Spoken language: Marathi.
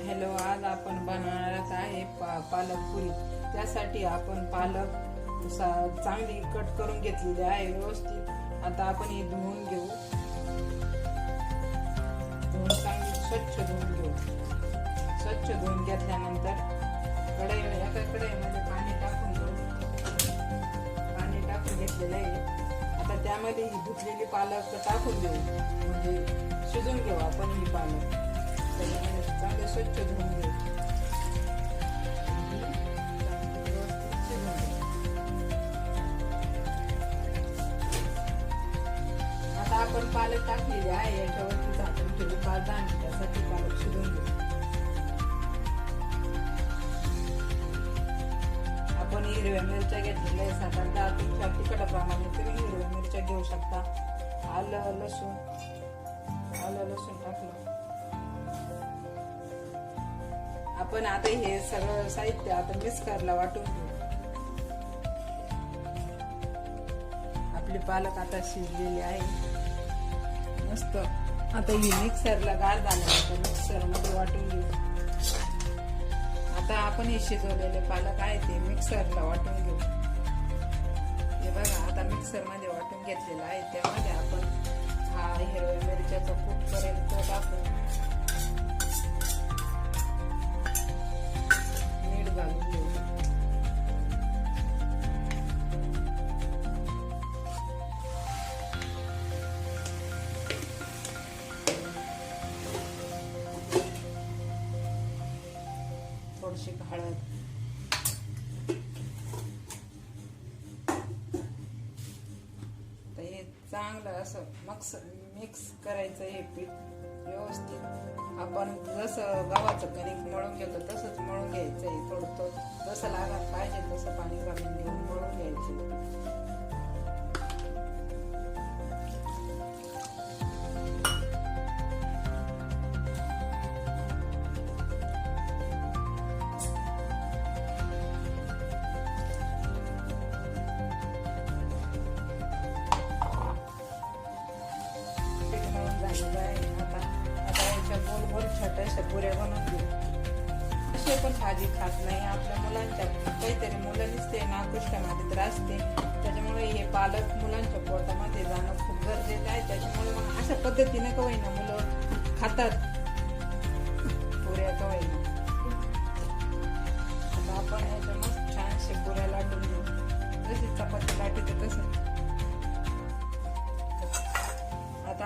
हॅलो, आज आपण बनवणार आहे पालक पुरी. त्यासाठी आपण पालक चांगली कट करून घेतलेली आहे व्यवस्थित. आता आपण ही धुवून घेऊ. चांगली स्वच्छ धुवून घेऊ. स्वच्छ धुवून घेतल्यानंतर एका कढईमध्ये पाणी टाकून घेऊ. पाणी टाकून घेतलेलं आहे. आता त्यामध्ये ही धुतलेली पालक टाकून देऊ, म्हणजे शिजून घेऊ आपण ही पालक. चांगले स्वच्छ धुवून घेऊ. आता आपण पालक टाकलेली आहे, याच्यावरती झाकून ठेवू. 5-10 मिनिटासाठी पालक शिजून घेऊ. आपण हिरव्या मिरच्या घेतलेल्या आहे 7-10. तुमच्या तिखटाप्रमाणे तुम्ही हिरव्या मिरच्या घेऊ शकता. आलं लसूण टाकलं. आपण आता हे सगळं साहित्य आता मिक्सरला वाटून घेऊ. आपली पालक आता शिजलेली आहे मस्त. आता ही मिक्सरला गार झाल्यानंतर मिक्सर मध्ये वाटून घेऊ. आता आपण हे शिजवलेले पालक आहे ते मिक्सरला वाटून घेऊ. हे बघा, आता मिक्सर मध्ये वाटून घेतलेला आहे. त्यामध्ये आपण हा हिरव्या मिरच्याचा कूट करेल तो टाकू. मीठ घालून घेऊ. थोडीशी हळद. चांगलं असं मिक्स करायचं हे पीठ व्यवस्थित. आपण जसं गव्हाचं कणिक मळून घेतो तसंच मळून घ्यायचं आहे. थोडं जसं लागत पाहिजे तसं पाणी घालून घेऊन मळून घ्यायचं. आता गोल छोट्याशा पुऱ्या बनवून घेऊ. असे पण भाजी खात नाही आपल्या मुलांच्या. काहीतरी मुलांनीच ते नाकुष्टामध्ये त्रास असते, त्याच्यामुळे हे पालक मुलांच्या पोटामध्ये जाणं खूप गरजेचं आहे. त्याच्यामुळे मग अशा पद्धतीने का होईना मुलं खातात पुऱ्या का होईना. आता आपण याच्या मस्त छानशे पुऱ्या लाटून घेऊ. जशी चपाती लाटते तसं